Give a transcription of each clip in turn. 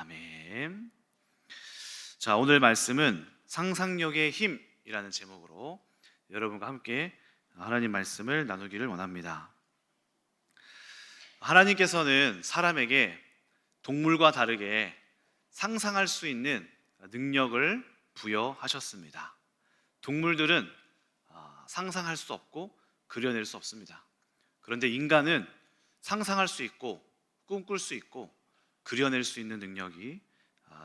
아멘. 자, 오늘 말씀은 상상력의 힘이라는 제목으로 여러분과 함께 하나님 말씀을 나누기를 원합니다. 하나님께서는 사람에게 동물과 다르게 상상할 수 있는 능력을 부여하셨습니다. 동물들은 상상할 수 없고 그려낼 수 없습니다. 그런데 인간은 상상할 수 있고 꿈꿀 수 있고 그려낼 수 있는 능력이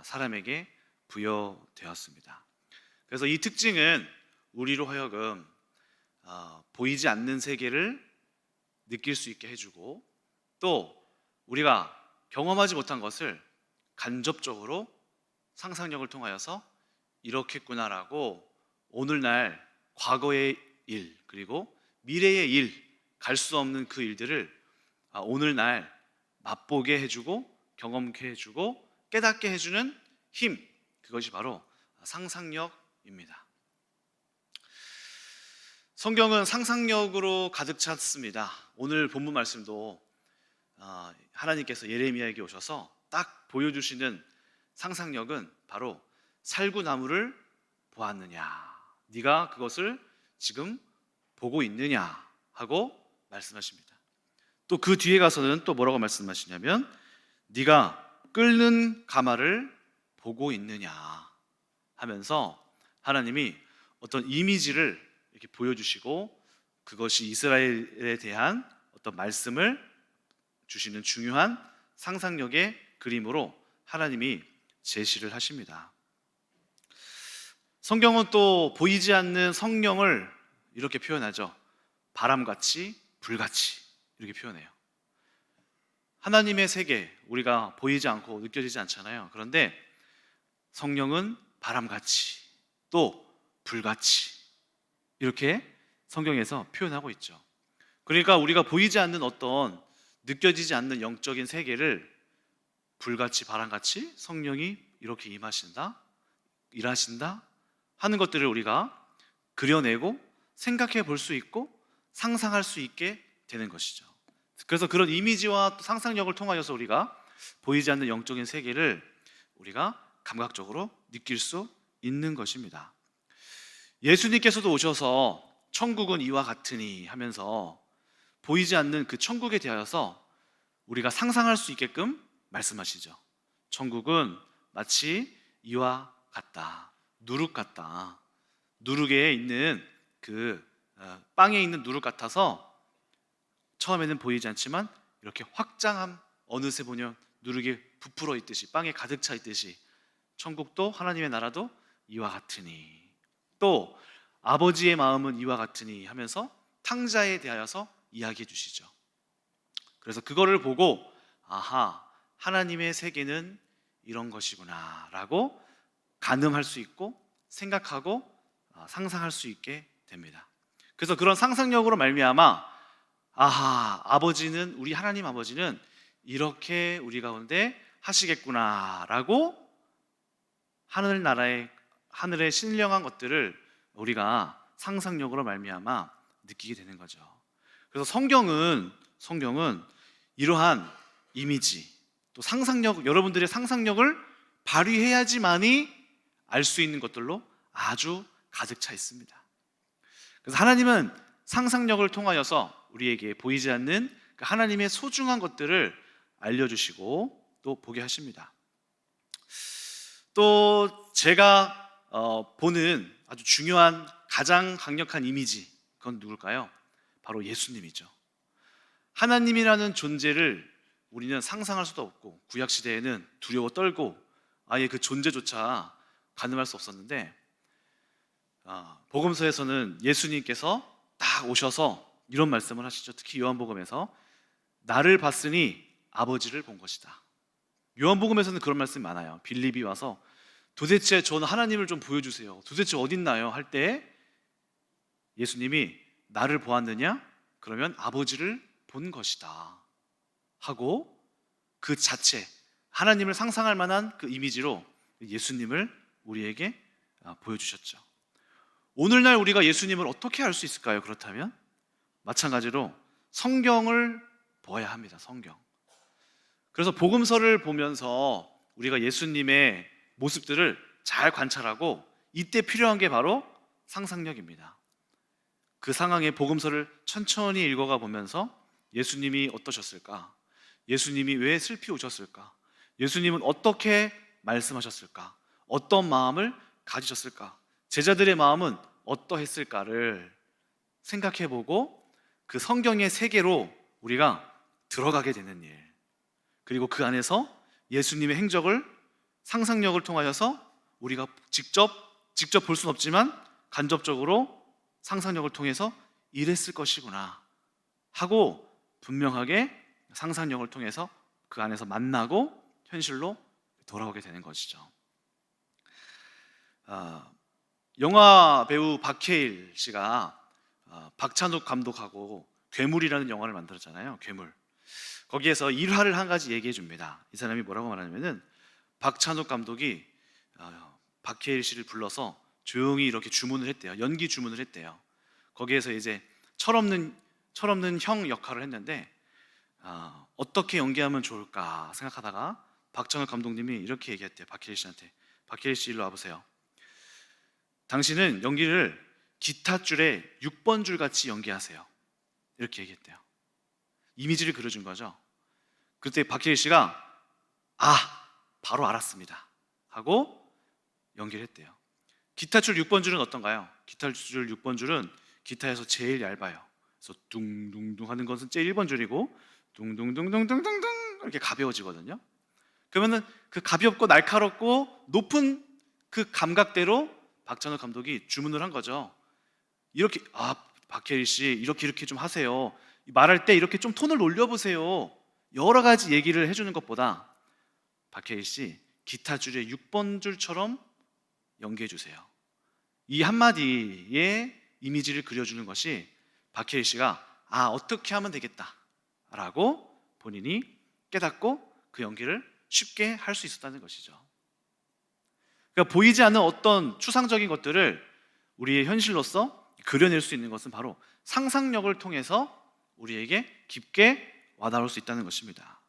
사람에게 부여되었습니다. 그래서 이 특징은 우리로 하여금 보이지 않는 세계를 느낄 수 있게 해주고, 또 우리가 경험하지 못한 것을 간접적으로 상상력을 통하여서 이렇겠구나라고 오늘날 과거의 일 그리고 미래의 일, 갈 수 없는 그 일들을 오늘날 맛보게 해주고 경험케 해주고 깨닫게 해주는 힘, 그것이 바로 상상력입니다. 성경은 상상력으로 가득 찼습니다. 오늘 본문 말씀도 하나님께서 예레미야에게 오셔서 딱 보여주시는 상상력은 바로 살구나무를 보았느냐, 네가 그것을 지금 보고 있느냐 하고 말씀하십니다. 또 그 뒤에 가서는 또 뭐라고 말씀하시냐면 네가 끓는 가마를 보고 있느냐 하면서 하나님이 어떤 이미지를 이렇게 보여주시고, 그것이 이스라엘에 대한 어떤 말씀을 주시는 중요한 상상력의 그림으로 하나님이 제시를 하십니다. 성경은 또 보이지 않는 성령을 이렇게 표현하죠. 바람같이 불같이 이렇게 표현해요. 하나님의 세계, 우리가 보이지 않고 느껴지지 않잖아요. 그런데 성령은 바람같이 또 불같이 이렇게 성경에서 표현하고 있죠. 그러니까 우리가 보이지 않는 어떤 느껴지지 않는 영적인 세계를 불같이 바람같이 성령이 이렇게 임하신다, 일하신다 하는 것들을 우리가 그려내고 생각해 볼 수 있고 상상할 수 있게 되는 것이죠. 그래서 그런 이미지와 또 상상력을 통하여서 우리가 보이지 않는 영적인 세계를 우리가 감각적으로 느낄 수 있는 것입니다. 예수님께서도 오셔서 천국은 이와 같으니 하면서 보이지 않는 그 천국에 대하여서 우리가 상상할 수 있게끔 말씀하시죠. 천국은 마치 이와 같다, 누룩 같다. 누룩에 있는 그 빵에 있는 누룩 같아서 처음에는 보이지 않지만 이렇게 확장함, 어느새 보면 누룩이 부풀어 있듯이, 빵에 가득 차 있듯이 천국도 하나님의 나라도 이와 같으니, 또 아버지의 마음은 이와 같으니 하면서 탕자에 대하여서 이야기해 주시죠. 그래서 그거를 보고 아하, 하나님의 세계는 이런 것이구나 라고 가늠할 수 있고 생각하고 상상할 수 있게 됩니다. 그래서 그런 상상력으로 말미암아 아하, 아버지는, 우리 하나님 아버지는 이렇게 우리 가운데 하시겠구나 라고 하늘의 신령한 것들을 우리가 상상력으로 말미암아 느끼게 되는 거죠. 그래서 성경은 이러한 이미지, 또 상상력, 여러분들의 상상력을 발휘해야지만이 알 수 있는 것들로 아주 가득 차 있습니다. 그래서 하나님은 상상력을 통하여서 우리에게 보이지 않는 하나님의 소중한 것들을 알려주시고 또 보게 하십니다. 또 제가 보는 아주 중요한 가장 강력한 이미지, 그건 누굴까요? 바로 예수님이죠. 하나님이라는 존재를 우리는 상상할 수도 없고, 구약시대에는 두려워 떨고 아예 그 존재조차 가늠할 수 없었는데, 복음서에서는 예수님께서 딱 오셔서 이런 말씀을 하시죠. 특히 요한복음에서 나를 봤으니 아버지를 본 것이다. 요한복음에서는 그런 말씀이 많아요. 빌립이 와서 도대체 저는 하나님을 좀 보여주세요, 도대체 어딨나요? 할 때 예수님이 나를 보았느냐? 그러면 아버지를 본 것이다 하고, 그 자체 하나님을 상상할 만한 그 이미지로 예수님을 우리에게 보여주셨죠. 오늘날 우리가 예수님을 어떻게 알 수 있을까요? 그렇다면 마찬가지로 성경을 보아야 합니다. 성경. 그래서 복음서를 보면서 우리가 예수님의 모습들을 잘 관찰하고 이때 필요한 게 바로 상상력입니다. 그 상황의 복음서를 천천히 읽어가 보면서 예수님이 어떠셨을까? 예수님이 왜 슬피 우셨을까? 예수님은 어떻게 말씀하셨을까? 어떤 마음을 가지셨을까? 제자들의 마음은 어떠했을까를 생각해보고 그 성경의 세계로 우리가 들어가게 되는 일, 그리고 그 안에서 예수님의 행적을 상상력을 통하여서 우리가 직접 볼 수는 없지만 간접적으로 상상력을 통해서 이랬을 것이구나 하고 분명하게 상상력을 통해서 그 안에서 만나고 현실로 돌아오게 되는 것이죠. 영화 배우 박해일 씨가 박찬욱 감독하고 괴물이라는 영화를 만들었잖아요. 괴물. 거기에서 일화를 한 가지 얘기해 줍니다. 이 사람이 뭐라고 말하냐면은 박찬욱 감독이 박해일 씨를 불러서 조용히 이렇게 주문을 했대요. 연기 주문을 했대요. 거기에서 이제 철없는 형 역할을 했는데 어떻게 연기하면 좋을까 생각하다가 박찬욱 감독님이 이렇게 얘기했대요. 박해일 씨한테. 박해일 씨 일로 와보세요. 당신은 연기를 기타줄에 6번 줄 같이 연기하세요. 이렇게 얘기했대요. 이미지를 그려준 거죠. 그때 박해일 씨가 바로 알았습니다 하고 연기를 했대요. 기타줄 6번 줄은 어떤가요? 기타줄 6번 줄은 기타에서 제일 얇아요. 그래서 둥둥둥 하는 것은 제일 1번 줄이고 둥둥둥둥둥둥둥 이렇게 가벼워지거든요. 그러면은 그 가볍고 날카롭고 높은 그 감각대로 박찬욱 감독이 주문을 한 거죠. 이렇게 박해일 씨 이렇게 좀 하세요. 말할 때 이렇게 좀 톤을 올려보세요. 여러 가지 얘기를 해주는 것보다 박해일 씨 기타줄의 6번 줄처럼 연기해 주세요. 이 한마디의 이미지를 그려주는 것이 박해일 씨가 어떻게 하면 되겠다 라고 본인이 깨닫고 그 연기를 쉽게 할 수 있었다는 것이죠. 그러니까 보이지 않는 어떤 추상적인 것들을 우리의 현실로서 그려낼 수 있는 것은 바로 상상력을 통해서 우리에게 깊게 와닿을 수 있다는 것입니다.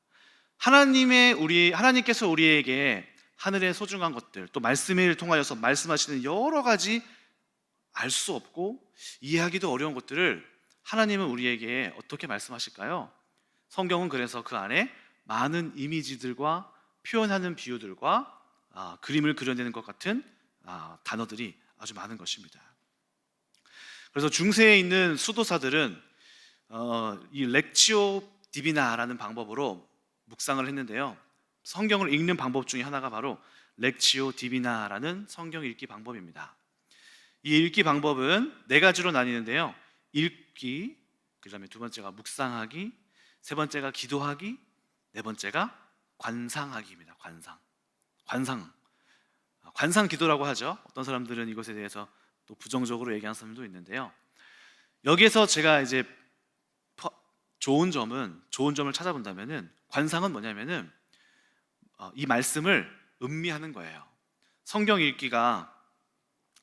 하나님께서 우리에게 하늘의 소중한 것들, 또 말씀을 통하여서 말씀하시는 여러 가지 알 수 없고 이해하기도 어려운 것들을 하나님은 우리에게 어떻게 말씀하실까요? 성경은 그래서 그 안에 많은 이미지들과 표현하는 비유들과 그림을 그려내는 것 같은 단어들이 아주 많은 것입니다. 그래서 중세에 있는 수도사들은 이 렉치오 디비나라는 방법으로 묵상을 했는데요. 성경을 읽는 방법 중에 하나가 바로 렉치오 디비나라는 성경 읽기 방법입니다. 이 읽기 방법은 네 가지로 나뉘는데요. 읽기, 그 다음에 두 번째가 묵상하기, 세 번째가 기도하기, 네 번째가 관상하기입니다. 관상 기도라고 하죠. 어떤 사람들은 이것에 대해서 또 부정적으로 얘기하는 사람도 있는데요. 여기에서 제가 이제 좋은 점을 찾아본다면은 관상은 뭐냐면은 이 말씀을 음미하는 거예요. 성경 읽기가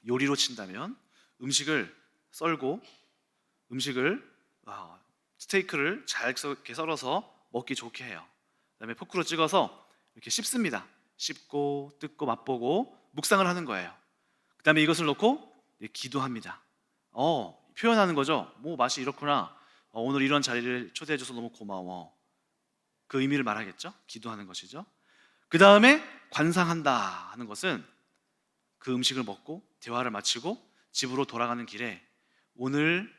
요리로 친다면 음식을 썰고 스테이크를 잘 이렇게 썰어서 먹기 좋게 해요. 그다음에 포크로 찍어서 이렇게 씹습니다. 씹고 뜯고 맛보고 묵상을 하는 거예요. 그다음에 이것을 놓고 기도합니다. 표현하는 거죠. 맛이 이렇구나. 오늘 이런 자리를 초대해줘서 너무 고마워. 그 의미를 말하겠죠. 기도하는 것이죠. 그 다음에 관상한다 하는 것은 그 음식을 먹고 대화를 마치고 집으로 돌아가는 길에 오늘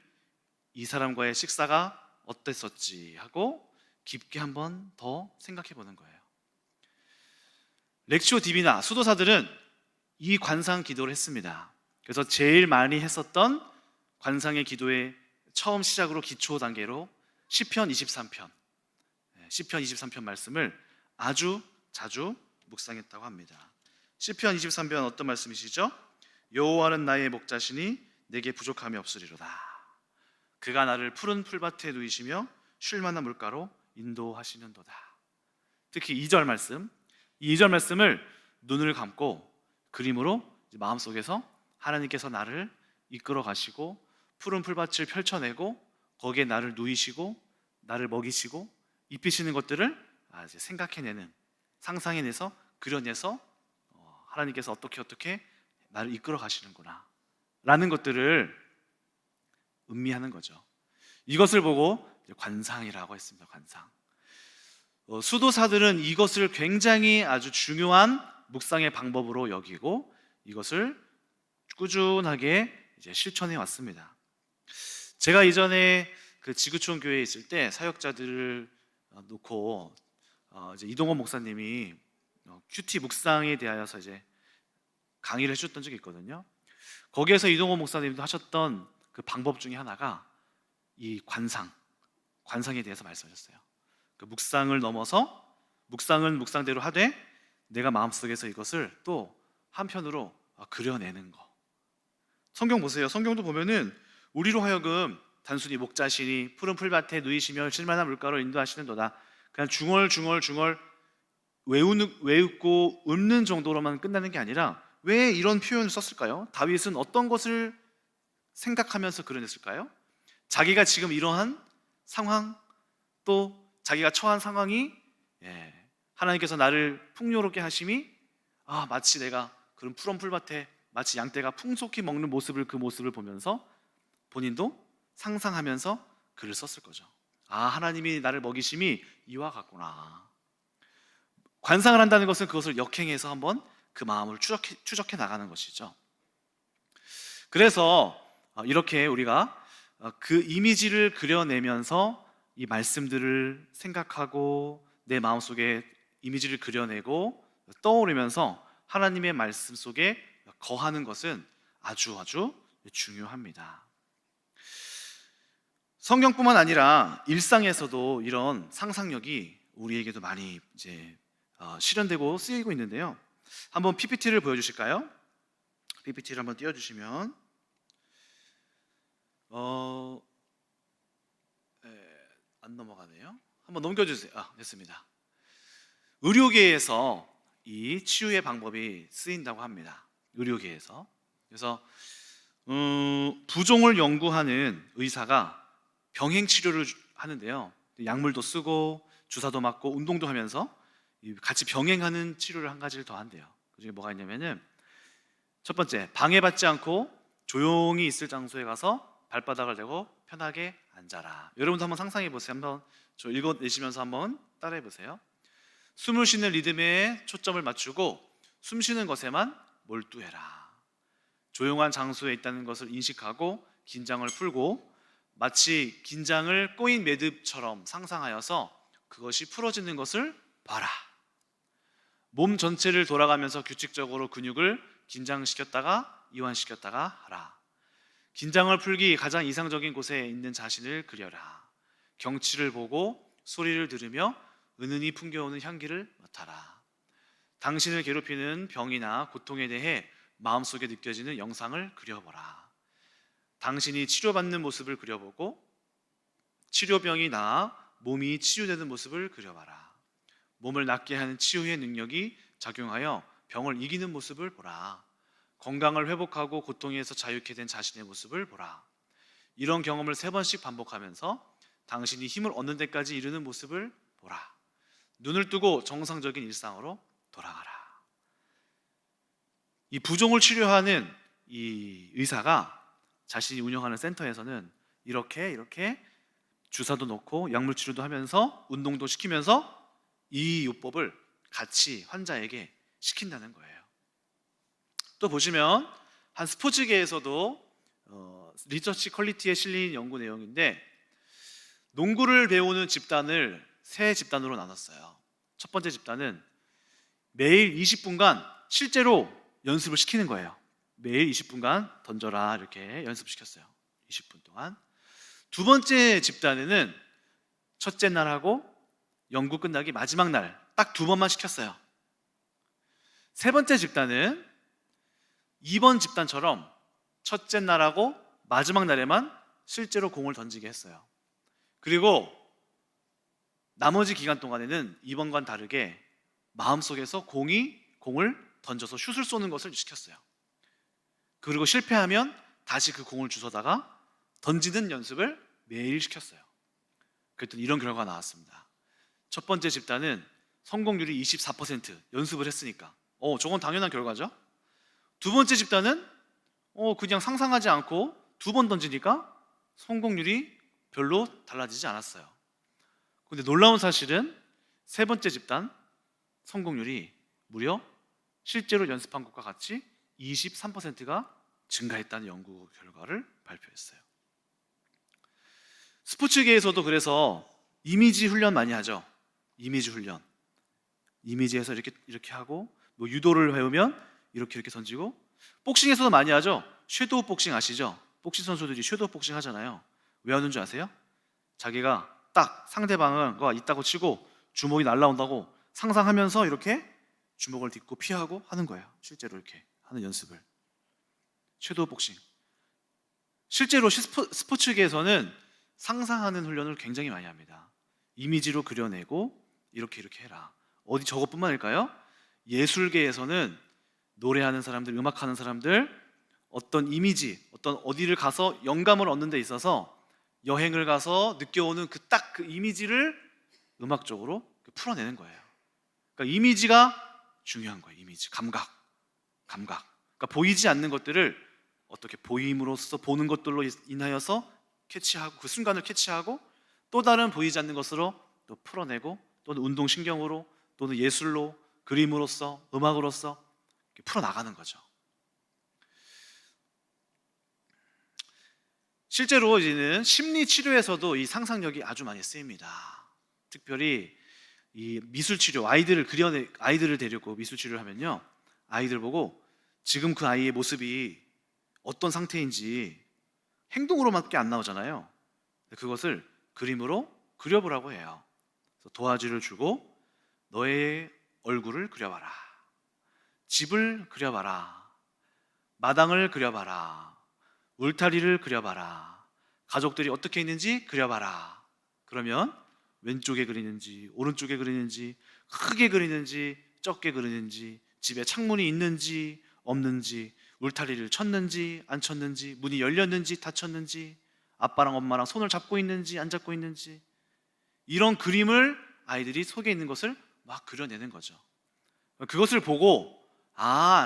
이 사람과의 식사가 어땠었지 하고 깊게 한번 더 생각해 보는 거예요. 렉치오 디비나 수도사들은 이 관상 기도를 했습니다. 그래서 제일 많이 했었던 관상의 기도의 처음 시작으로 기초 단계로 시편 23편 말씀을 아주 자주 묵상했다고 합니다. 시편 23편 어떤 말씀이시죠? 여호와는 나의 목자시니 내게 부족함이 없으리로다. 그가 나를 푸른 풀밭에 누이시며 쉴 만한 물가로 인도하시는도다. 특히 2절 말씀, 이 2절 말씀을 눈을 감고 그림으로 마음속에서 하나님께서 나를 이끌어 가시고 푸른 풀밭을 펼쳐내고 거기에 나를 누이시고 나를 먹이시고 입히시는 것들을 생각해내는, 상상해내서 그려내서 하나님께서 어떻게 나를 이끌어 가시는구나 라는 것들을 음미하는 거죠. 이것을 보고 관상이라고 했습니다. 관상. 수도사들은 이것을 굉장히 아주 중요한 묵상의 방법으로 여기고 이것을 꾸준하게 이제 실천해 왔습니다. 제가 이전에 그 지구촌 교회에 있을 때 사역자들을 놓고 이제 이동원 목사님이 큐티 묵상에 대하여서 이제 강의를 해주셨던 적이 있거든요. 거기에서 이동원 목사님도 하셨던 그 방법 중에 하나가 이 관상에 대해서 말씀하셨어요. 그 묵상을 넘어서 묵상은 묵상대로 하되 내가 마음속에서 이것을 또 한편으로 그려내는 거. 성경 보세요. 성경도 보면은 우리로 하여금 단순히 목자시니 푸른 풀밭에 누이시며 실만한 물가로 인도하시는도다. 그냥 중얼중얼 외우고 읊는 정도로만 끝나는 게 아니라 왜 이런 표현을 썼을까요? 다윗은 어떤 것을 생각하면서 그려냈을까요? 자기가 지금 이러한 상황, 또 자기가 처한 상황이 하나님께서 나를 풍요롭게 하심이 마치 내가 그런 푸른 풀밭에 마치 양떼가 풍속히 먹는 그 모습을 보면서 본인도 상상하면서 글을 썼을 거죠. 하나님이 나를 먹이심이 이와 같구나. 관상을 한다는 것은 그것을 역행해서 한번 그 마음을 추적해 나가는 것이죠. 그래서 이렇게 우리가 그 이미지를 그려내면서 이 말씀들을 생각하고 내 마음속에 이미지를 그려내고 떠오르면서 하나님의 말씀 속에 거하는 것은 아주 중요합니다. 성경뿐만 아니라 일상에서도 이런 상상력이 우리에게도 많이 이제 실현되고 쓰이고 있는데요. 한번 PPT를 보여주실까요? PPT를 한번 띄워주시면 안 넘어가네요. 한번 넘겨주세요. 됐습니다. 의료계에서 이 치유의 방법이 쓰인다고 합니다. 의료계에서. 그래서 부종을 연구하는 의사가 병행 치료를 하는데요. 약물도 쓰고 주사도 맞고 운동도 하면서 같이 병행하는 치료를 한 가지를 더 한대요. 그중에 뭐가 있냐면은 첫 번째, 방해받지 않고 조용히 있을 장소에 가서 발바닥을 대고 편하게 앉아라. 여러분도 한번 상상해 보세요. 한번 저 읽어내시면서 한번 따라해 보세요. 숨을 쉬는 리듬에 초점을 맞추고 숨 쉬는 것에만 몰두해라. 조용한 장소에 있다는 것을 인식하고 긴장을 풀고 마치 긴장을 꼬인 매듭처럼 상상하여서 그것이 풀어지는 것을 봐라. 몸 전체를 돌아가면서 규칙적으로 근육을 긴장시켰다가 이완시켰다가 하라. 긴장을 풀기 가장 이상적인 곳에 있는 자신을 그려라. 경치를 보고 소리를 들으며 은은히 풍겨오는 향기를 맡아라. 당신을 괴롭히는 병이나 고통에 대해 마음속에 느껴지는 영상을 그려보라. 당신이 치료받는 모습을 그려보고 치료병이 나아 몸이 치유되는 모습을 그려봐라. 몸을 낫게 하는 치유의 능력이 작용하여 병을 이기는 모습을 보라. 건강을 회복하고 고통에서 자유케 된 자신의 모습을 보라. 이런 경험을 3번씩 반복하면서 당신이 힘을 얻는 데까지 이르는 모습을 보라. 눈을 뜨고 정상적인 일상으로 돌아가라. 이 부종을 치료하는 이 의사가 자신이 운영하는 센터에서는 이렇게 주사도 놓고 약물 치료도 하면서 운동도 시키면서 이 요법을 같이 환자에게 시킨다는 거예요. 또 보시면 한 스포츠계에서도 리서치 퀄리티에 실린 연구 내용인데 농구를 배우는 집단을 3집단으로 나눴어요. 첫 번째 집단은 매일 20분간 실제로 연습을 시키는 거예요. 매일 20분간 던져라 이렇게 연습시켰어요. 20분 동안. 두 번째 집단에는 첫째 날하고 연구 끝나기 마지막 날 딱 2번만 시켰어요. 세 번째 집단은 2번 집단처럼 첫째 날하고 마지막 날에만 실제로 공을 던지게 했어요. 그리고 나머지 기간 동안에는 2번과는 다르게 마음속에서 공을 던져서 슛을 쏘는 것을 시켰어요. 그리고 실패하면 다시 그 공을 주워다가 던지는 연습을 매일 시켰어요. 그랬더니 이런 결과가 나왔습니다. 첫 번째 집단은 성공률이 24%. 연습을 했으니까. 저건 당연한 결과죠. 두 번째 집단은 그냥 상상하지 않고 두 번 던지니까 성공률이 별로 달라지지 않았어요. 근데 놀라운 사실은 세 번째 집단 성공률이 무려 실제로 연습한 것과 같이 23%가 증가했다는 연구 결과를 발표했어요. 스포츠계에서도 그래서 이미지 훈련 많이 하죠. 이미지 훈련. 이미지에서 이렇게 하고, 뭐 유도를 배우면 이렇게 던지고, 복싱에서도 많이 하죠. 섀도우 복싱 아시죠? 복싱 선수들이 섀도우 복싱 하잖아요. 왜 하는 줄 아세요? 자기가 딱 상대방과 있다고 치고 주먹이 날라온다고 상상하면서 이렇게 주먹을 딛고 피하고 하는 거예요. 실제로 이렇게 하는 연습을. 섀도우 복싱. 실제로 스포츠계에서는 상상하는 훈련을 굉장히 많이 합니다. 이미지로 그려내고 이렇게 해라. 어디 저것뿐만 아닐까요? 예술계에서는 노래하는 사람들, 음악하는 사람들, 어떤 이미지, 어디를 가서 영감을 얻는 데 있어서 여행을 가서 느껴오는 그 이미지를 음악적으로 풀어내는 거예요. 그러니까 이미지가 중요한 거예요. 이미지, 감각. 그러니까 보이지 않는 것들을 어떻게 보임으로써 보는 것들로 인하여서 캐치하고, 그 순간을 캐치하고, 또 다른 보이지 않는 것으로 또 풀어내고, 또는 운동신경으로, 또는 예술로, 그림으로써, 음악으로써 풀어나가는 거죠. 실제로 이제는 심리치료에서도 이 상상력이 아주 많이 쓰입니다. 특별히 이 미술치료, 아이들을 데리고 미술치료를 하면요, 아이들 보고 지금 그 아이의 모습이 어떤 상태인지 행동으로밖에 안 나오잖아요. 그것을 그림으로 그려보라고 해요. 그래서 도화지를 주고 너의 얼굴을 그려봐라, 집을 그려봐라, 마당을 그려봐라, 울타리를 그려봐라, 가족들이 어떻게 있는지 그려봐라. 그러면 왼쪽에 그리는지 오른쪽에 그리는지 크게 그리는지 적게 그리는지, 집에 창문이 있는지 없는지, 울타리를 쳤는지 안 쳤는지, 문이 열렸는지 닫혔는지, 아빠랑 엄마랑 손을 잡고 있는지 안 잡고 있는지, 이런 그림을 아이들이 속에 있는 것을 막 그려내는 거죠. 그것을 보고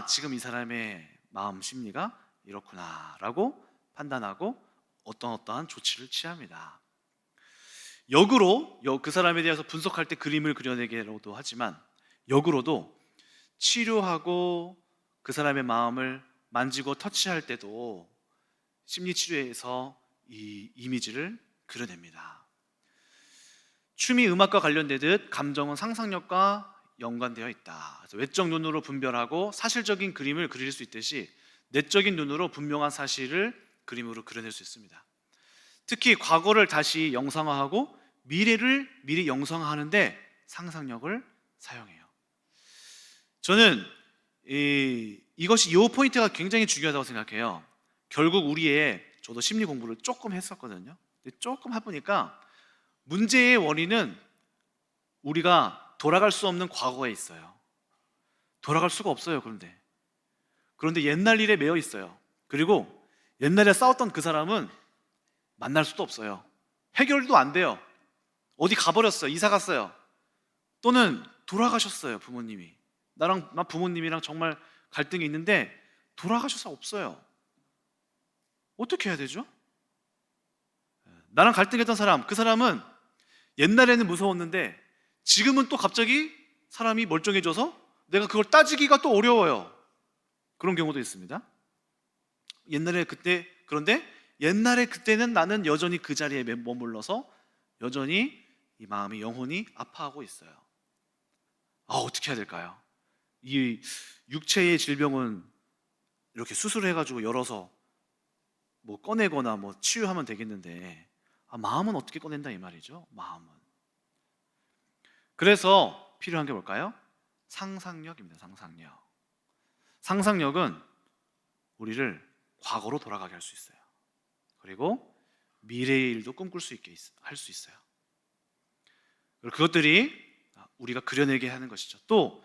지금 이 사람의 마음 심리가 이렇구나 라고 판단하고 어떠한 조치를 취합니다. 역으로 그 사람에 대해서 분석할 때 그림을 그려내기로도 하지만, 역으로도 치료하고 그 사람의 마음을 만지고 터치할 때도 심리치료에서 이 이미지를 그려냅니다. 춤이 음악과 관련되듯 감정은 상상력과 연관되어 있다. 그래서 외적 눈으로 분별하고 사실적인 그림을 그릴 수 있듯이 내적인 눈으로 분명한 사실을 그림으로 그려낼 수 있습니다. 특히 과거를 다시 영상화하고 미래를 미리 영상화하는데 상상력을 사용해요. 저는 이것이 이 포인트가 굉장히 중요하다고 생각해요. 결국 저도 심리 공부를 조금 했었거든요. 근데 조금 해보니까 문제의 원인은 우리가 돌아갈 수 없는 과거에 있어요. 돌아갈 수가 없어요. 그런데 옛날 일에 매여 있어요. 그리고 옛날에 싸웠던 그 사람은 만날 수도 없어요. 해결도 안 돼요. 어디 가버렸어요. 이사 갔어요. 또는 돌아가셨어요. 부모님이. 나 부모님이랑 정말 갈등이 있는데 돌아가셔서 없어요. 어떻게 해야 되죠? 나랑 갈등했던 사람, 그 사람은 옛날에는 무서웠는데 지금은 또 갑자기 사람이 멀쩡해져서 내가 그걸 따지기가 또 어려워요. 그런 경우도 있습니다. 그런데 옛날에 그때는 나는 여전히 그 자리에 머물러서 여전히 이 마음이 영혼이 아파하고 있어요. 어떻게 해야 될까요? 이 육체의 질병은 이렇게 수술해가지고 열어서 뭐 꺼내거나 뭐 치유하면 되겠는데, 마음은 어떻게 꺼낸다 이 말이죠. 마음은. 그래서 필요한 게 뭘까요? 상상력입니다. 상상력은 우리를 과거로 돌아가게 할 수 있어요. 그리고 미래의 일도 꿈꿀 수 있게 할 수 있어요. 그것들이 우리가 그려내게 하는 것이죠. 또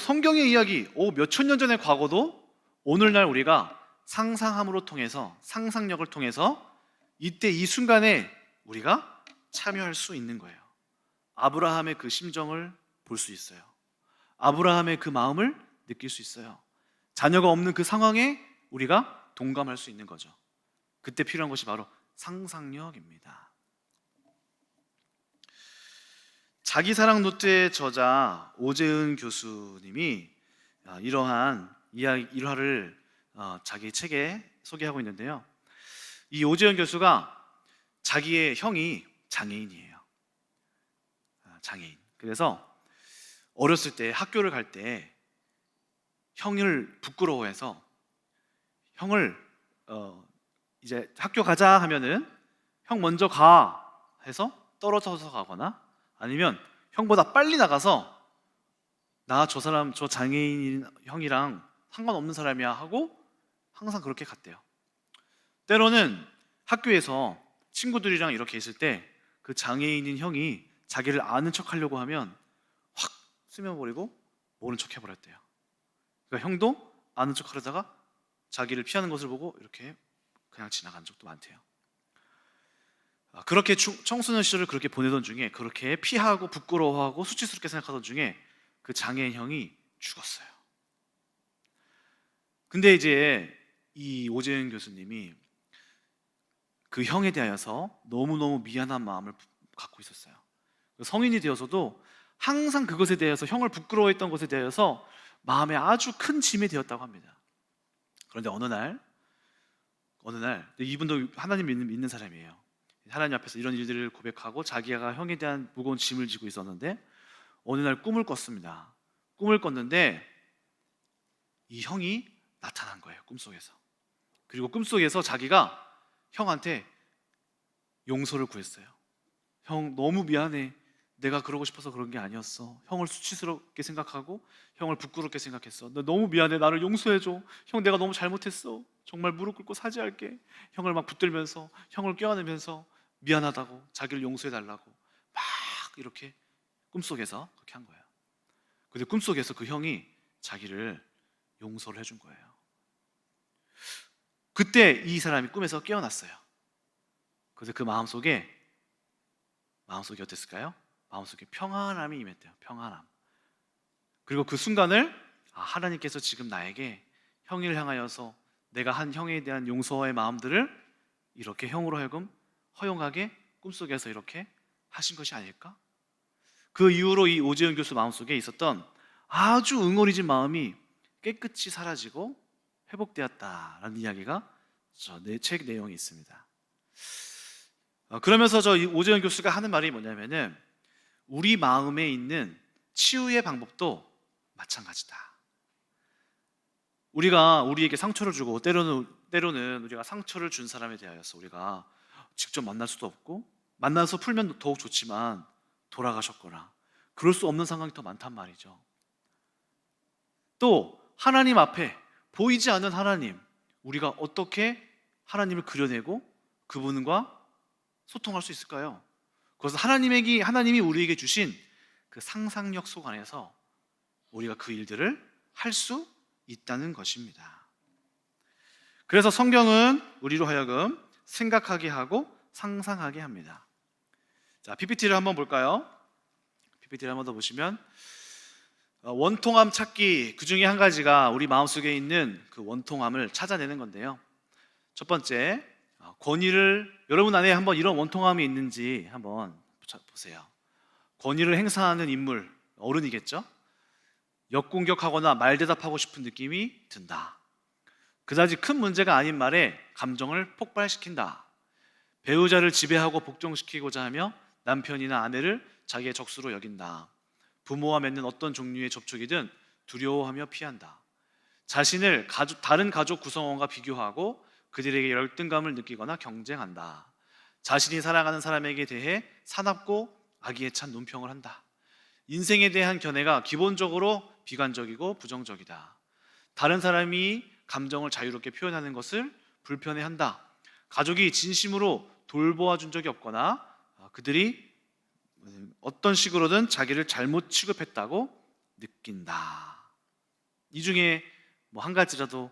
성경의 이야기, 몇천 년 전의 과거도 오늘날 우리가 상상함으로 통해서, 상상력을 통해서 이때 이 순간에 우리가 참여할 수 있는 거예요. 아브라함의 그 심정을 볼 수 있어요. 아브라함의 그 마음을 느낄 수 있어요. 자녀가 없는 그 상황에 우리가 동감할 수 있는 거죠. 그때 필요한 것이 바로 상상력입니다. 자기사랑 노트의 저자 오재은 교수님이 이러한 일화를 자기 책에 소개하고 있는데요. 이 오재은 교수가 자기의 형이 장애인이에요. 장애인. 그래서 어렸을 때 학교를 갈 때 형을 부끄러워해서 형을 이제 학교 가자 하면은 형 먼저 가 해서 떨어져서 가거나 아니면 형보다 빨리 나가서 나 저 사람 저 장애인 형이랑 상관없는 사람이야 하고 항상 그렇게 갔대요. 때로는 학교에서 친구들이랑 이렇게 있을 때 그 장애인인 형이 자기를 아는 척 하려고 하면 확 스며버리고 모른 척 해버렸대요. 그러니까 형도 아는 척 하려다가 자기를 피하는 것을 보고 이렇게 그냥 지나간 적도 많대요. 그렇게 청소년 시절을 그렇게 보내던 중에 그렇게 피하고 부끄러워하고 수치스럽게 생각하던 중에 그 장애인 형이 죽었어요. 근데 이제 이 오재은 교수님이 그 형에 대하여서 너무너무 미안한 마음을 갖고 있었어요. 성인이 되어서도 항상 그것에 대해서 형을 부끄러워했던 것에 대해서 마음에 아주 큰 짐이 되었다고 합니다. 그런데 어느 날 이분도 하나님 믿는 사람이에요. 하나님 앞에서 이런 일들을 고백하고 자기가 형에 대한 무거운 짐을 지고 있었는데 어느 날 꿈을 꿨습니다. 꿈을 꿨는데 이 형이 나타난 거예요. 꿈속에서. 그리고 꿈속에서 자기가 형한테 용서를 구했어요. 형 너무 미안해. 내가 그러고 싶어서 그런 게 아니었어. 형을 수치스럽게 생각하고 형을 부끄럽게 생각했어. 너 너무 미안해. 나를 용서해줘. 형 내가 너무 잘못했어. 정말 무릎 꿇고 사죄할게. 형을 막 붙들면서 형을 껴안으면서 미안하다고 자기를 용서해달라고 막 이렇게 꿈속에서 그렇게 한 거예요. 근데 꿈속에서 그 형이 자기를 용서를 해준 거예요. 그때 이 사람이 꿈에서 깨어났어요. 그래서 그 마음속에 어땠을까요? 마음속에 평안함이 임했대요. 평안함. 그리고 그 순간을 하나님께서 지금 나에게 형을 향하여서 내가 한 형에 대한 용서의 마음들을 이렇게 형으로 하여금 허용하게 꿈속에서 이렇게 하신 것이 아닐까? 그 이후로 이 오재은 교수 마음속에 있었던 아주 응어리진 마음이 깨끗이 사라지고 회복되었다라는 이야기가 내 책 내용에 있습니다. 그러면서 오재은 교수가 하는 말이 뭐냐면은 우리 마음에 있는 치유의 방법도 마찬가지다. 우리가 우리에게 상처를 주고 때로는 우리가 상처를 준 사람에 대하여서 우리가 직접 만날 수도 없고 만나서 풀면 더욱 좋지만 돌아가셨거나 그럴 수 없는 상황이 더 많단 말이죠. 또 하나님 앞에 보이지 않는 하나님, 우리가 어떻게 하나님을 그려내고 그분과 소통할 수 있을까요? 그래서 하나님이 우리에게 주신 그 상상력 속 안에서 우리가 그 일들을 할 수 있다는 것입니다. 그래서 성경은 우리로 하여금 생각하게 하고 상상하게 합니다. 자, PPT를 한번 볼까요? PPT를 한번 더 보시면 원통함 찾기, 그 중에 한 가지가 우리 마음속에 있는 그 원통함을 찾아내는 건데요. 첫 번째, 여러분 안에 한번 이런 원통함이 있는지 한번 보세요. 권위를 행사하는 인물, 어른이겠죠? 역공격하거나 말대답하고 싶은 느낌이 든다. 그다지 큰 문제가 아닌 말에 감정을 폭발시킨다. 배우자를 지배하고 복종시키고자 하며 남편이나 아내를 자기의 적수로 여긴다. 부모와 맺는 어떤 종류의 접촉이든 두려워하며 피한다. 자신을 다른 가족 구성원과 비교하고 그들에게 열등감을 느끼거나 경쟁한다. 자신이 사랑하는 사람에게 대해 사납고 악의에 찬 논평을 한다. 인생에 대한 견해가 기본적으로 비관적이고 부정적이다. 다른 사람이 감정을 자유롭게 표현하는 것을 불편해한다. 가족이 진심으로 돌보아 준 적이 없거나 그들이 어떤 식으로든 자기를 잘못 취급했다고 느낀다. 이 중에 뭐 한 가지라도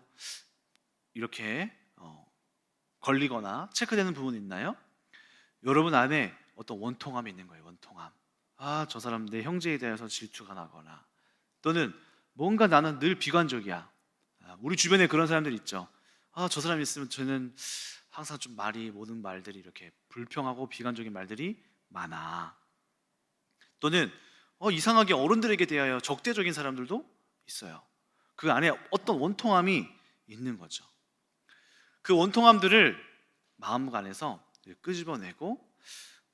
이렇게 걸리거나 체크되는 부분이 있나요? 여러분 안에 어떤 원통함이 있는 거예요. 원통함. 저 사람 내 형제에 대해서 질투가 나거나, 또는 뭔가 나는 늘 비관적이야. 우리 주변에 그런 사람들 있죠. 저 사람 있으면 저는 항상 좀 모든 말들이 이렇게 불평하고 비관적인 말들이 많아. 또는 이상하게 어른들에게 대하여 적대적인 사람들도 있어요. 그 안에 어떤 원통함이 있는 거죠. 그 원통함들을 마음 안에서 끄집어내고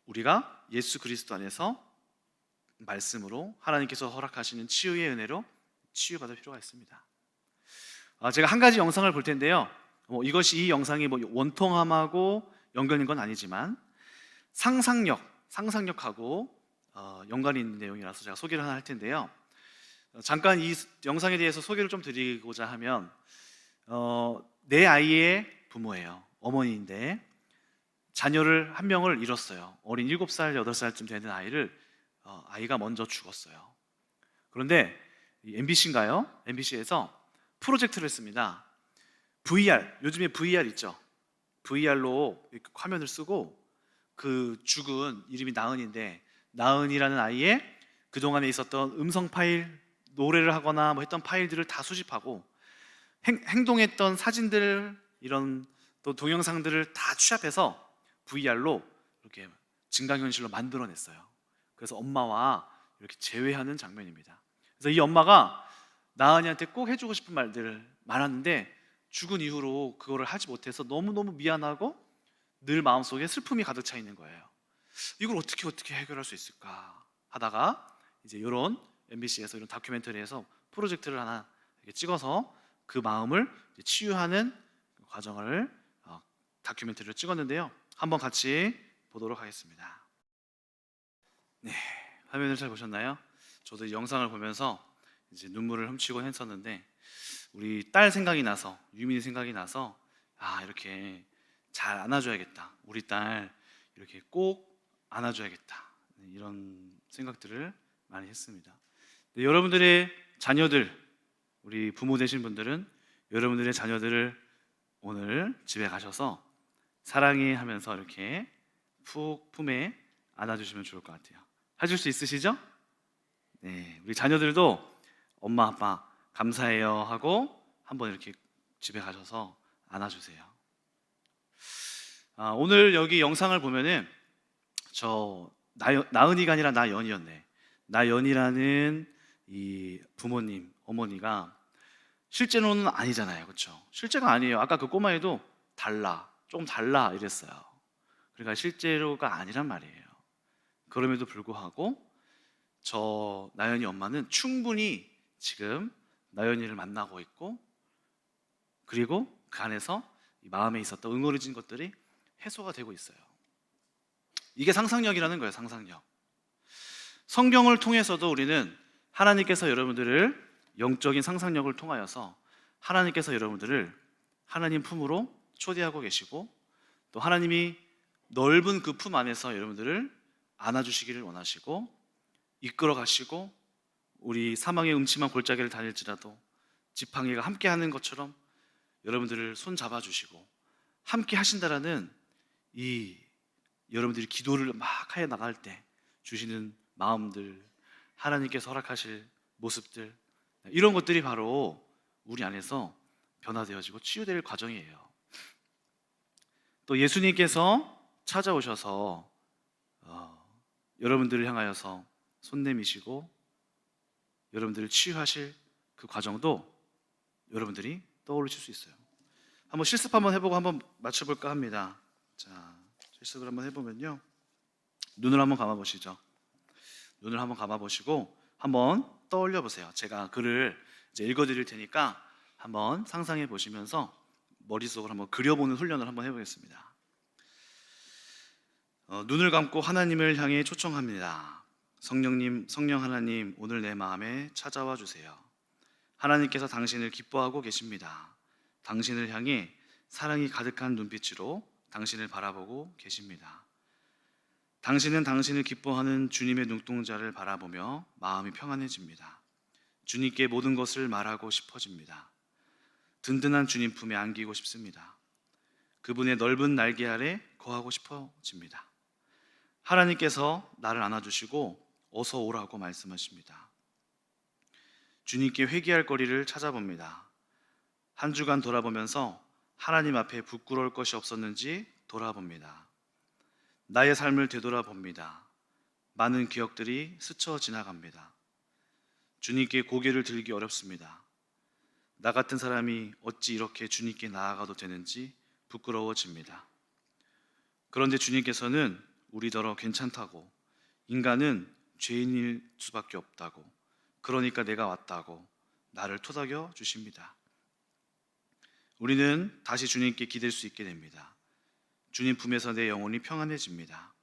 우리가 예수 그리스도 안에서 말씀으로 하나님께서 허락하시는 치유의 은혜로 치유받을 필요가 있습니다. 제가 한 가지 영상을 볼 텐데요. 이 영상이 원통함하고 연관인 건 아니지만 상상력하고 연관이 있는 내용이라서 제가 소개를 하나 할 텐데요. 잠깐 이 영상에 대해서 소개를 좀 드리고자 하면, 내 아이의 부모예요. 어머니인데 자녀를 한 명을 잃었어요. 어린 7살, 8살쯤 되는 아이가 먼저 죽었어요. 그런데 MBC인가요? MBC에서 프로젝트를 했습니다. 요즘에 VR 있죠? VR로 화면을 쓰고 그 죽은 이름이 나은인데, 나은이라는 아이의 그동안에 있었던 음성 파일, 노래를 하거나 했던 파일들을 다 수집하고 행동했던 사진들, 이런 또 동영상들을 다 취합해서 VR로 이렇게 증강현실로 만들어냈어요. 그래서 엄마와 이렇게 재회하는 장면입니다. 그래서 이 엄마가 나은이한테 꼭 해주고 싶은 말들을 많았는데 죽은 이후로 그거를 하지 못해서 너무너무 미안하고 늘 마음속에 슬픔이 가득 차 있는 거예요. 이걸 어떻게 해결할 수 있을까 하다가 이제 이런 MBC에서 이런 다큐멘터리에서 프로젝트를 하나 찍어서 그 마음을 치유하는 과정을 다큐멘터리로 찍었는데요. 한번 같이 보도록 하겠습니다. 네, 화면을 잘 보셨나요? 저도 이 영상을 보면서 이제 눈물을 훔치곤 했었는데, 우리 딸 생각이 나서, 유민이 생각이 나서 이렇게 잘 안아줘야겠다, 우리 딸 이렇게 꼭 안아줘야겠다, 이런 생각들을 많이 했습니다. 여러분들의 자녀들, 우리 부모 되신 분들은 여러분들의 자녀들을 오늘 집에 가셔서 사랑해 하면서 이렇게 푹 품에 안아주시면 좋을 것 같아요. 하실 수 있으시죠? 네, 우리 자녀들도 엄마 아빠 감사해요 하고 한번 이렇게 집에 가셔서 안아주세요. 오늘 여기 영상을 보면은 나은이가 아니라 나연이었네. 나연이라는 이 부모님, 어머니가 실제로는 아니잖아요, 그렇죠? 실제가 아니에요. 아까 그 꼬마애도 조금 달라 이랬어요. 그러니까 실제로가 아니란 말이에요. 그럼에도 불구하고 나연이 엄마는 충분히 지금 나연이를 만나고 있고, 그리고 그 안에서 이 마음에 있었던 응어리진 것들이 해소가 되고 있어요. 이게 상상력이라는 거예요, 상상력. 성경을 통해서도 우리는 하나님께서 여러분들을 영적인 상상력을 통하여서 하나님께서 여러분들을 하나님 품으로 초대하고 계시고, 또 하나님이 넓은 그 품 안에서 여러분들을 안아주시기를 원하시고 이끌어 가시고, 우리 사망의 음침한 골짜기를 다닐지라도 지팡이가 함께 하는 것처럼 여러분들을 손 잡아주시고 함께 하신다라는 이 여러분들이 기도를 막 하여 나갈 때 주시는 마음들, 하나님께서 허락하실 모습들, 이런 것들이 바로 우리 안에서 변화되어지고 치유될 과정이에요. 또 예수님께서 찾아오셔서 여러분들을 향하여서 손 내미시고 여러분들을 치유하실 그 과정도 여러분들이 떠올리실 수 있어요. 한번 실습 한번 해보고 한번 맞춰볼까 합니다. 자, 실습을 한번 해보면요, 눈을 한번 감아보시죠. 눈을 한번 감아보시고 한번 떠올려 보세요. 제가 글을 이제 읽어드릴 테니까 한번 상상해 보시면서 머릿속으로 한번 그려보는 훈련을 한번 해보겠습니다. 눈을 감고 하나님을 향해 초청합니다. 성령 하나님, 오늘 내 마음에 찾아와 주세요. 하나님께서 당신을 기뻐하고 계십니다. 당신을 향해 사랑이 가득한 눈빛으로 당신을 바라보고 계십니다. 당신은 당신을 기뻐하는 주님의 눈동자를 바라보며 마음이 평안해집니다. 주님께 모든 것을 말하고 싶어집니다. 든든한 주님 품에 안기고 싶습니다. 그분의 넓은 날개 아래 거하고 싶어집니다. 하나님께서 나를 안아주시고 어서 오라고 말씀하십니다. 주님께 회개할 거리를 찾아봅니다. 한 주간 돌아보면서 하나님 앞에 부끄러울 것이 없었는지 돌아봅니다. 나의 삶을 되돌아봅니다. 많은 기억들이 스쳐 지나갑니다. 주님께 고개를 들기 어렵습니다. 나 같은 사람이 어찌 이렇게 주님께 나아가도 되는지 부끄러워집니다. 그런데 주님께서는 우리더러 괜찮다고, 인간은 죄인일 수밖에 없다고, 그러니까 내가 왔다고 나를 토닥여 주십니다. 우리는 다시 주님께 기댈 수 있게 됩니다. 주님 품에서 내 영혼이 평안해집니다.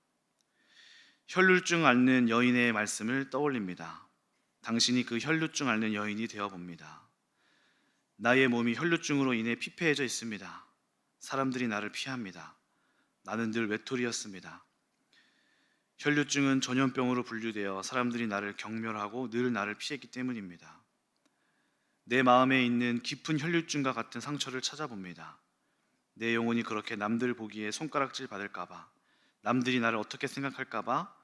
혈루증 앓는 여인의 말씀을 떠올립니다. 당신이 그 혈루증 앓는 여인이 되어봅니다. 나의 몸이 혈루증으로 인해 피폐해져 있습니다. 사람들이 나를 피합니다. 나는 늘 외톨이였습니다. 혈루증은 전염병으로 분류되어 사람들이 나를 경멸하고 늘 나를 피했기 때문입니다. 내 마음에 있는 깊은 혈루증과 같은 상처를 찾아봅니다. 내 영혼이 그렇게 남들 보기에 손가락질 받을까봐, 남들이 나를 어떻게 생각할까봐,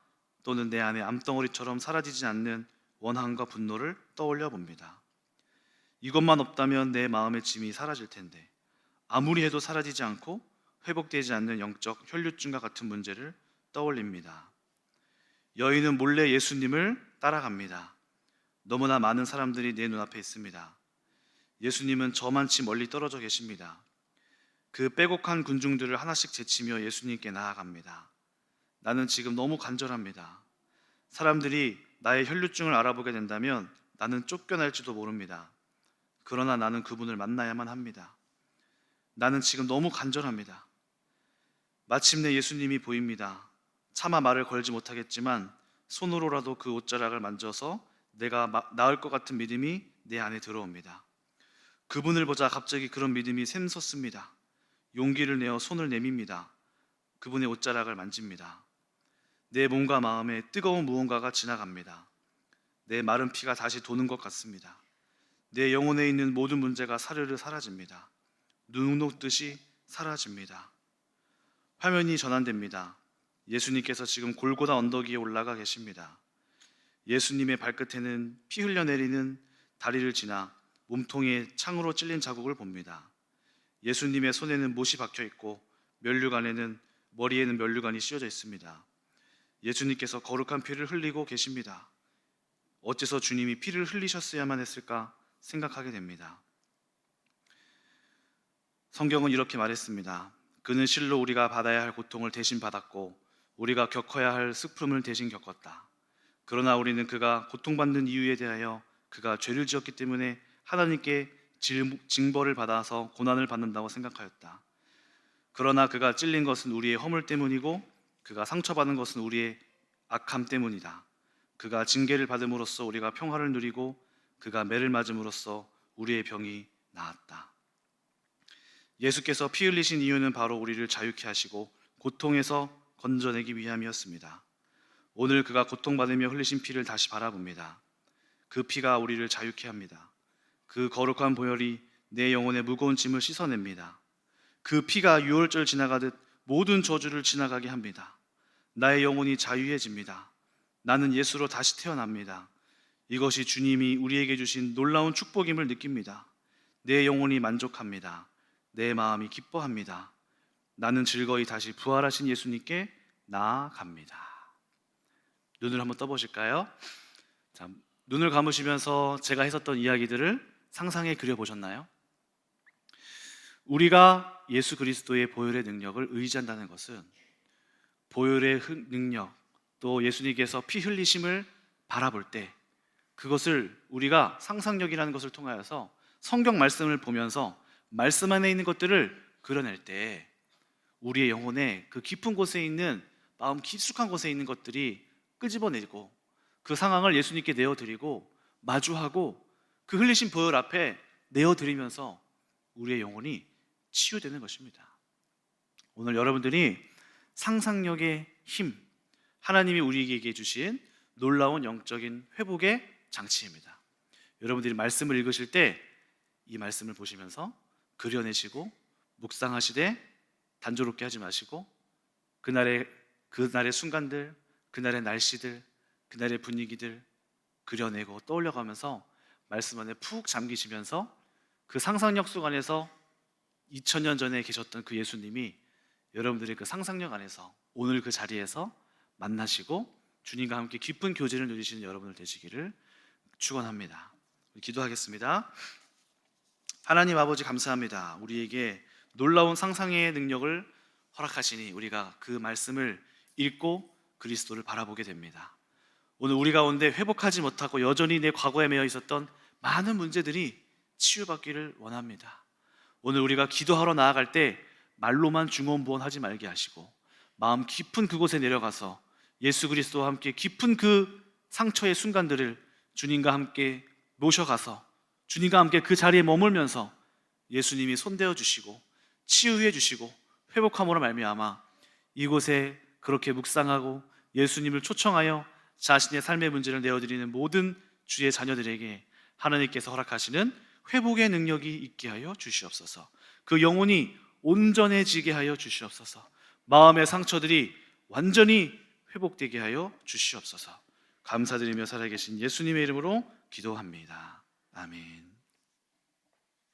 또는 내 안에 암덩어리처럼 사라지지 않는 원한과 분노를 떠올려 봅니다. 이것만 없다면 내 마음의 짐이 사라질 텐데, 아무리 해도 사라지지 않고 회복되지 않는 영적 혈루증과 같은 문제를 떠올립니다. 여인은 몰래 예수님을 따라갑니다. 너무나 많은 사람들이 내 눈앞에 있습니다. 예수님은 저만치 멀리 떨어져 계십니다. 그 빼곡한 군중들을 하나씩 제치며 예수님께 나아갑니다. 나는 지금 너무 간절합니다. 사람들이 나의 혈루증을 알아보게 된다면 나는 쫓겨날지도 모릅니다. 그러나 나는 그분을 만나야만 합니다. 나는 지금 너무 간절합니다. 마침내 예수님이 보입니다. 차마 말을 걸지 못하겠지만 손으로라도 그 옷자락을 만져서 내가 나을 것 같은 믿음이 내 안에 들어옵니다. 그분을 보자 갑자기 그런 믿음이 샘솟습니다. 용기를 내어 손을 내밉니다. 그분의 옷자락을 만집니다. 내 몸과 마음에 뜨거운 무언가가 지나갑니다. 내 마른 피가 다시 도는 것 같습니다. 내 영혼에 있는 모든 문제가 사르르 사라집니다. 눈 녹듯이 사라집니다. 화면이 전환됩니다. 예수님께서 지금 골고다 언덕 위에 올라가 계십니다. 예수님의 발끝에는 피 흘려내리는 다리를 지나 몸통에 창으로 찔린 자국을 봅니다. 예수님의 손에는 못이 박혀 있고 머리에는 면류관이 씌워져 있습니다. 예수님께서 거룩한 피를 흘리고 계십니다. 어째서 주님이 피를 흘리셨어야만 했을까 생각하게 됩니다. 성경은 이렇게 말했습니다. 그는 실로 우리가 받아야 할 고통을 대신 받았고 우리가 겪어야 할 슬픔을 대신 겪었다. 그러나 우리는 그가 고통받는 이유에 대하여 그가 죄를 지었기 때문에 하나님께 징벌을 받아서 고난을 받는다고 생각하였다. 그러나 그가 찔린 것은 우리의 허물 때문이고 그가 상처받은 것은 우리의 악함 때문이다. 그가 징계를 받음으로써 우리가 평화를 누리고 그가 매를 맞음으로써 우리의 병이 나았다. 예수께서 피 흘리신 이유는 바로 우리를 자유케 하시고 고통에서 건져내기 위함이었습니다. 오늘 그가 고통받으며 흘리신 피를 다시 바라봅니다. 그 피가 우리를 자유케 합니다. 그 거룩한 보혈이 내 영혼의 무거운 짐을 씻어냅니다. 그 피가 유월절 지나가듯 모든 저주를 지나가게 합니다. 나의 영혼이 자유해집니다. 나는 예수로 다시 태어납니다. 이것이 주님이 우리에게 주신 놀라운 축복임을 느낍니다. 내 영혼이 만족합니다. 내 마음이 기뻐합니다. 나는 즐거이 다시 부활하신 예수님께 나아갑니다. 눈을 한번 떠보실까요? 자, 눈을 감으시면서 제가 했었던 이야기들을 상상해 그려보셨나요? 우리가 예수 그리스도의 보혈의 능력을 의지한다는 것은 보혈의 능력, 또 예수님께서 피 흘리심을 바라볼 때 그것을 우리가 상상력이라는 것을 통하여서 성경 말씀을 보면서 말씀 안에 있는 것들을 그려낼 때 우리의 영혼의 그 깊은 곳에 있는 마음 깊숙한 곳에 있는 것들이 끄집어내고 그 상황을 예수님께 내어드리고 마주하고 그 흘리신 보혈 앞에 내어드리면서 우리의 영혼이 치유되는 것입니다. 오늘 여러분들이 상상력의 힘, 하나님이 우리에게 주신 놀라운 영적인 회복의 장치입니다. 여러분들이 말씀을 읽으실 때 이 말씀을 보시면서 그려내시고 묵상하시되 단조롭게 하지 마시고 그날의 순간들, 그날의 날씨들, 그날의 분위기들 그려내고 떠올려가면서 말씀 안에 푹 잠기시면서 그 상상력 속 안에서 2000년 전에 계셨던 그 예수님이 여러분들의 그 상상력 안에서 오늘 그 자리에서 만나시고 주님과 함께 깊은 교제를 누리시는 여러분들 되시기를 축원합니다. 기도하겠습니다. 하나님 아버지 감사합니다. 우리에게 놀라운 상상의 능력을 허락하시니 우리가 그 말씀을 읽고 그리스도를 바라보게 됩니다. 오늘 우리 가운데 회복하지 못하고 여전히 내 과거에 매여 있었던 많은 문제들이 치유받기를 원합니다. 오늘 우리가 기도하러 나아갈 때 말로만 중언부언하지 말게 하시고 마음 깊은 그곳에 내려가서 예수 그리스도와 함께 깊은 그 상처의 순간들을 주님과 함께 모셔가서 주님과 함께 그 자리에 머물면서 예수님이 손대어 주시고 치유해 주시고 회복함으로 말미암아 이곳에 그렇게 묵상하고 예수님을 초청하여 자신의 삶의 문제를 내어드리는 모든 주의 자녀들에게 하나님께서 허락하시는 회복의 능력이 있게 하여 주시옵소서. 그 영혼이 온전해지게 하여 주시옵소서. 마음의 상처들이 완전히 회복되게 하여 주시옵소서. 감사드리며 살아계신 예수님의 이름으로 기도합니다. 아멘.